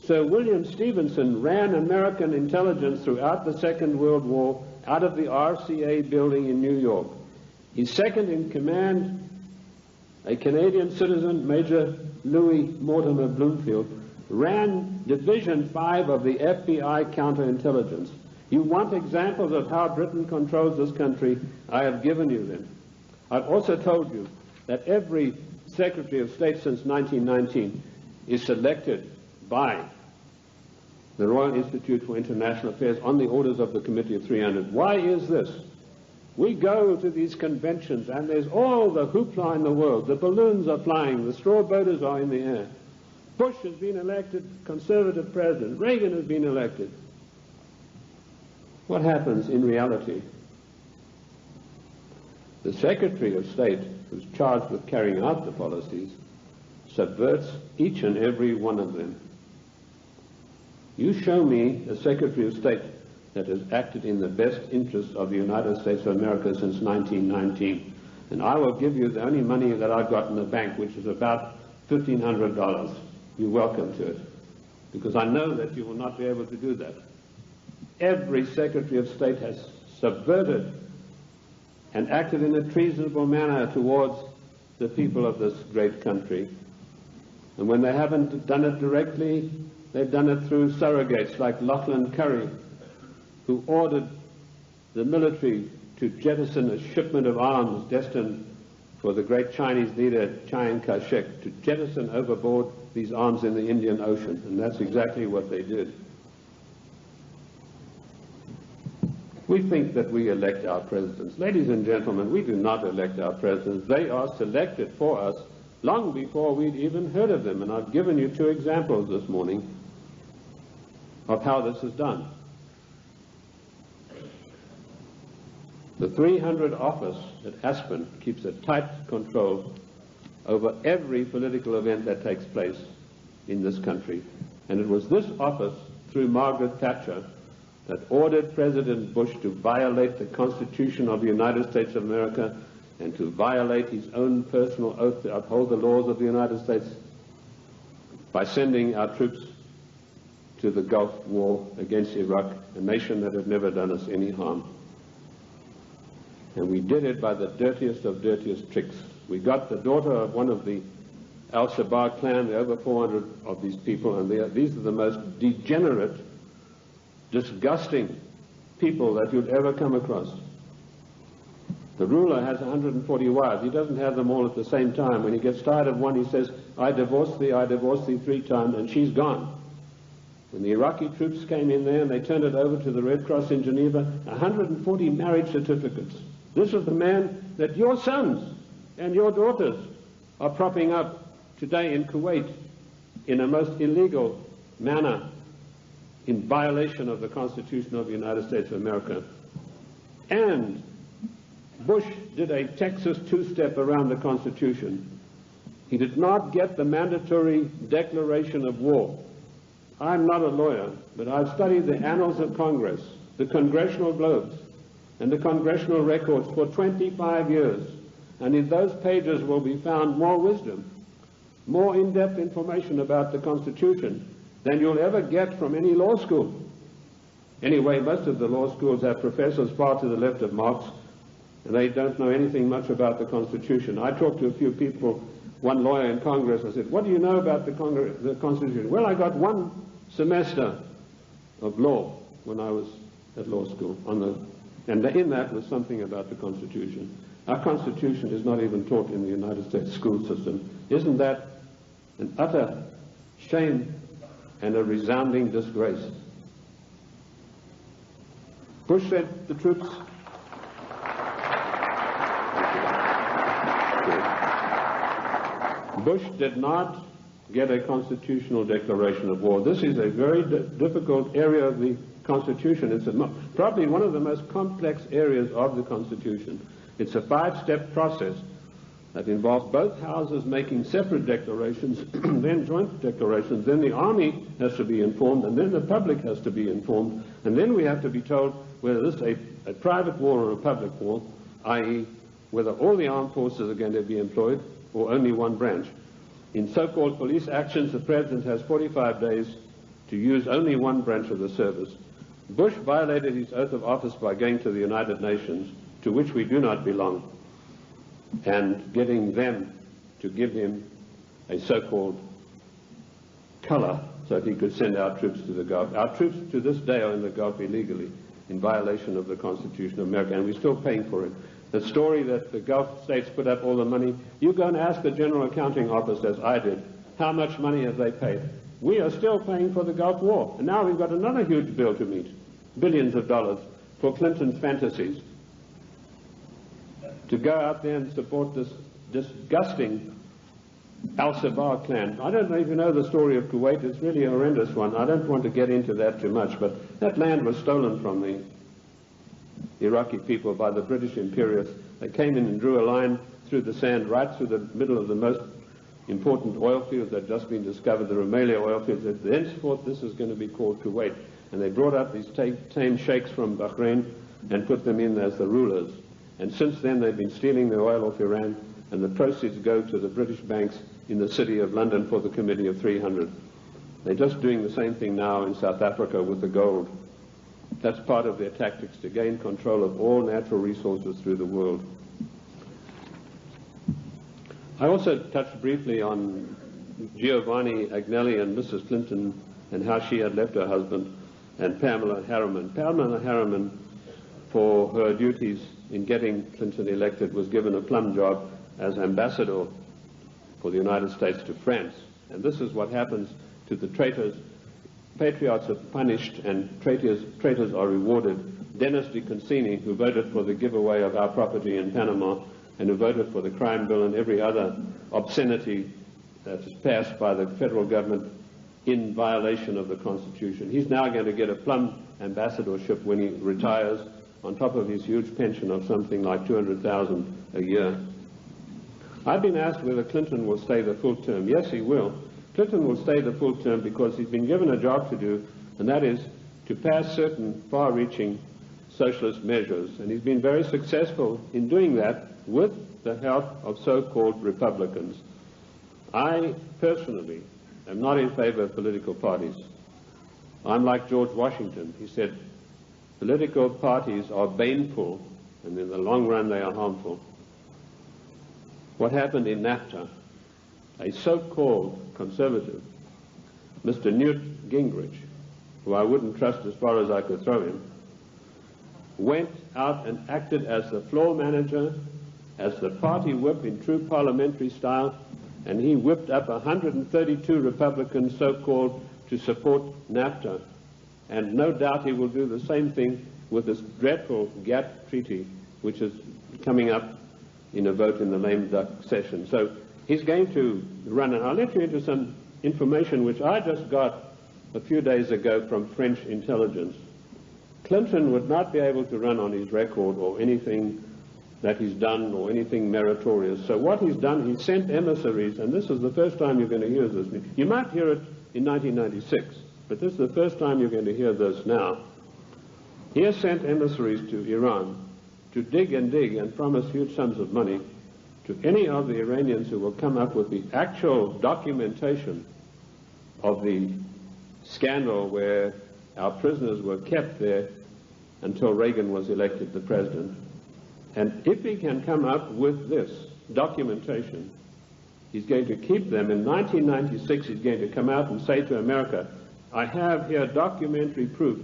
Sir William Stevenson ran American intelligence throughout the Second World War out of the RCA building in New York. His second in command, a Canadian citizen, Major Louis Mortimer Bloomfield, ran Division 5 of the FBI counterintelligence. You want examples of how Britain controls this country? I have given you them. I've also told you that every Secretary of State since 1919 is selected by the Royal Institute for International Affairs on the orders of the Committee of 300. Why is this? We go to these conventions and there's all the hoopla in the world. The balloons are flying, the straw boaters are in the air. Bush has been elected conservative president. Reagan has been elected. What happens in reality? The Secretary of State, who's charged with carrying out the policies, subverts each and every one of them. You show me a Secretary of State that has acted in the best interest of the United States of America since 1919, and I will give you the only money that I've got in the bank, which is about $1,500. You're welcome to it, because I know that you will not be able to do that. Every Secretary of State has subverted and acted in a treasonable manner towards the people of this great country. And when they haven't done it directly, they've done it through surrogates like Lachlan Curry, who ordered the military to jettison a shipment of arms destined for the great Chinese leader Chiang Kai-shek, to jettison overboard these arms in the Indian Ocean. And that's exactly what they did. We think that we elect our presidents. Ladies and gentlemen, we do not elect our presidents. They are selected for us long before we'd even heard of them. And I've given you 2 examples this morning of how this is done. The 300 office at Aspen keeps a tight control over every political event that takes place in this country. And it was this office, through Margaret Thatcher, that ordered President Bush to violate the Constitution of the United States of America and to violate his own personal oath to uphold the laws of the United States by sending our troops to the Gulf War against Iraq, a nation that had never done us any harm. And we did it by the dirtiest of dirtiest tricks. We got the daughter of one of the Al-Shabaab clan, there are over 400 of these people, and these are the most degenerate, disgusting people that you'd ever come across. The ruler has 140 wives. He doesn't have them all at the same time. When he gets tired of one, he says, I divorced thee 3 times, and she's gone. When the Iraqi troops came in there and they turned it over to the Red Cross in Geneva, 140 marriage certificates. This is the man that your sons and your daughters are propping up today in Kuwait in a most illegal manner, in violation of the Constitution of the United States of America. And Bush did a Texas two-step around the Constitution. He did not get the mandatory declaration of war. I'm not a lawyer, but I've studied the annals of Congress, the Congressional Globes, and the Congressional records for 25 years. And in those pages will be found more wisdom more in-depth information about the Constitution than you'll ever get from any law school. Anyway, most of the law schools have professors far to the left of Marx, and they don't know anything much about the Constitution. I talked to a few people, one lawyer in Congress. I said, what do you know about the Constitution? Well, I got one semester of law when I was at law school, and in that was something about the Constitution. Our Constitution is not even taught in the United States school system. Isn't that an utter shame and a resounding disgrace? Bush said the troops... Bush did not get a constitutional declaration of war. This is a very difficult area of the Constitution. It's probably one of the most complex areas of the Constitution. It's a 5-step process that involves both houses making separate declarations, then joint declarations, then the army has to be informed, and then the public has to be informed, and then we have to be told whether this is a private war or a public war, i.e. whether all the armed forces are going to be employed or only one branch. In so-called police actions, the President has 45 days to use only one branch of the service. Bush violated his oath of office by going to the United Nations, to which we do not belong, and getting them to give him a so-called color so that he could send our troops to the Gulf. Our troops to this day are in the Gulf illegally, in violation of the Constitution of America, and we're still paying for it. The story that the Gulf states put up all the money, you go and ask the General Accounting Office, as I did, how much money have they paid? We are still paying for the Gulf War, and now we've got another huge bill to meet, billions of dollars, for Clinton's fantasies, to go out there and support this disgusting Al-Shabaab clan. I don't even know the story of Kuwait. It's really a horrendous one. I don't want to get into that too much, but that land was stolen from the Iraqi people by the British imperialists. They came in and drew a line through the sand right through the middle of the most important oil fields that had just been discovered, the Rumaila oil fields. Thenceforth, this is going to be called Kuwait. And they brought up these tame sheikhs from Bahrain and put them in as the rulers. And since then, they've been stealing the oil off Iran, and the proceeds go to the British banks in the city of London for the Committee of 300. They're just doing the same thing now in South Africa with the gold. That's part of their tactics to gain control of all natural resources through the world. I also touched briefly on Giovanni Agnelli and Mrs. Clinton and how she had left her husband, and Pamela Harriman. Pamela Harriman, for her duties in getting Clinton elected, was given a plum job as ambassador for the United States to France. And this is what happens to the traitors. Patriots are punished and traitors are rewarded. Dennis DeConcini, who voted for the giveaway of our property in Panama and who voted for the crime bill and every other obscenity that is passed by the federal government in violation of the Constitution, he's now going to get a plum ambassadorship when he retires, on top of his huge pension of something like $200,000 a year. I've been asked whether Clinton will stay the full term. Yes, he will. Clinton will stay the full term because he's been given a job to do, and that is to pass certain far-reaching socialist measures. And he's been very successful in doing that with the help of so-called Republicans. I personally am not in favor of political parties. I'm like George Washington. He said, political parties are baneful, and in the long run they are harmful. What happened in NAFTA, a so-called conservative, Mr. Newt Gingrich, who I wouldn't trust as far as I could throw him, went out and acted as the floor manager, as the party whip in true parliamentary style, and he whipped up 132 Republicans, so-called, to support NAFTA. And no doubt he will do the same thing with this dreadful GATT treaty, which is coming up in a vote in the lame duck session. So he's going to run, and I'll let you into some information which I just got a few days ago from French intelligence. Clinton would not be able to run on his record or anything that he's done or anything meritorious. So what he's done, he sent emissaries, and this is the first time you're going to hear this. You might hear it in 1996, but this is the first time you're going to hear this now. He has sent emissaries to Iran to dig and dig and promise huge sums of money to any of the Iranians who will come up with the actual documentation of the scandal where our prisoners were kept there until Reagan was elected the president. And if he can come up with this documentation, he's going to keep them. In 1996, he's going to come out and say to America, I have here documentary proof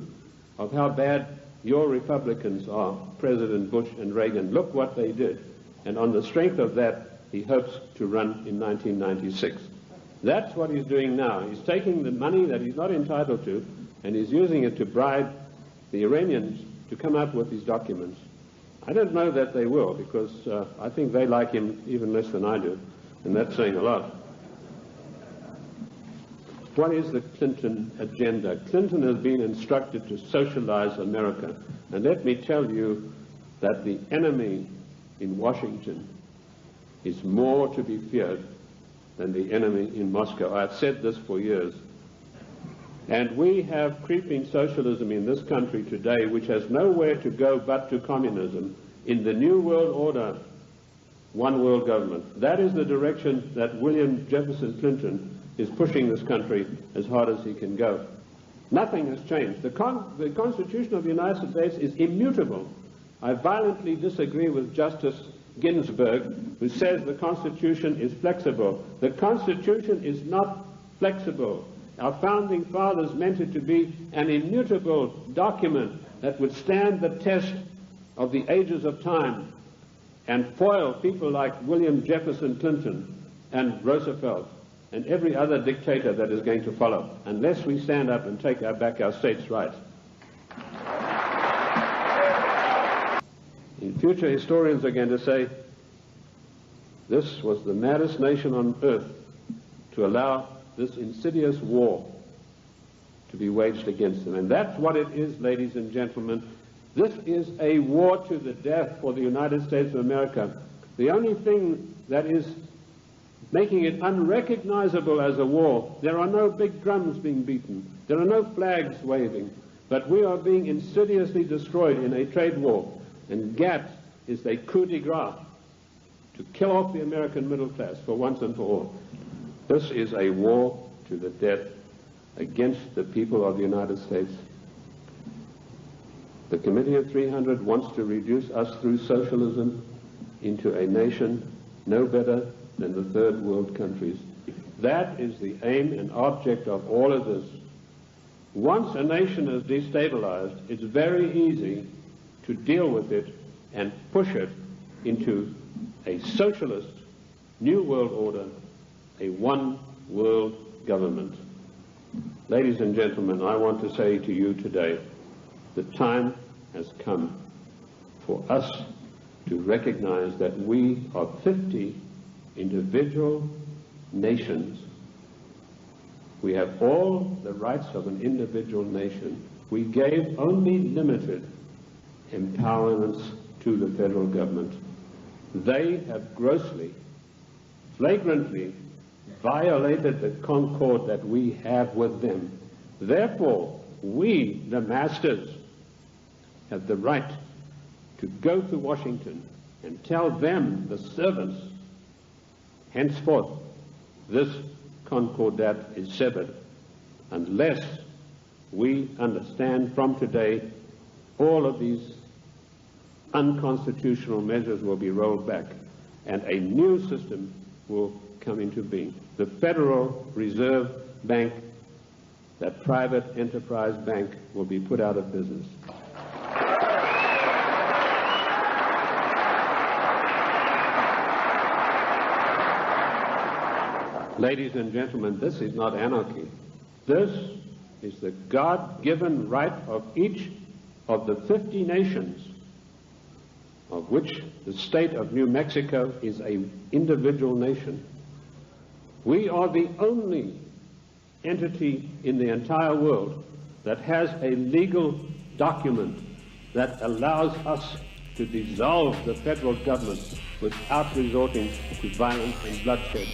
of how bad your Republicans are, President Bush and Reagan. Look what they did. And on the strength of that, he hopes to run in 1996. That's what he's doing now. He's taking the money that he's not entitled to, and he's using it to bribe the Iranians to come up with these documents. I don't know that they will, because I think they like him even less than I do, and that's saying a lot. What is the Clinton agenda? Clinton has been instructed to socialize America, and let me tell you that the enemy in Washington is more to be feared than the enemy in Moscow. I've said this for years. And we have creeping socialism in this country today, which has nowhere to go but to communism. In the New World Order, one world government. That is the direction that William Jefferson Clinton is pushing this country as hard as he can go. Nothing has changed. The Constitution of the United States is immutable. I violently disagree with Justice Ginsburg, who says the Constitution is flexible. The Constitution is not flexible. Our founding fathers meant it to be an immutable document that would stand the test of the ages of time and foil people like William Jefferson Clinton and Roosevelt and every other dictator that is going to follow, unless we stand up and take back our states' rights. In future, historians are going to say, this was the maddest nation on earth to allow this insidious war to be waged against them. And that's what it is, ladies and gentlemen. This is a war to the death for the United States of America. The only thing that is making it unrecognizable as a war, there are no big drums being beaten, there are no flags waving, but we are being insidiously destroyed in a trade war. And GATT is a coup de grace to kill off the American middle class for once and for all. This is a war to the death against the people of the United States. The Committee of 300 wants to reduce us through socialism into a nation no better than the third world countries. That is the aim and object of all of this. Once a nation is destabilized, it's very easy to deal with it and push it into a socialist new world order, a one world government. Ladies and gentlemen, I want to say to you today, the time has come for us to recognize that we are 50 individual nations. We have all the rights of an individual nation. We gave only limited empowerments to the federal government. They have grossly, flagrantly violated the concord that we have with them. Therefore, we, the masters, have the right to go to Washington and tell them, the servants, henceforth, this concordat is severed, unless we understand from today all of these unconstitutional measures will be rolled back and a new system will come into being. The Federal Reserve Bank, that private enterprise bank, will be put out of business. Ladies and gentlemen, this is not anarchy. This is the God-given right of each of the 50 nations, of which the state of New Mexico is an individual nation. We are the only entity in the entire world that has a legal document that allows us to dissolve the federal government without resorting to violence and bloodshed.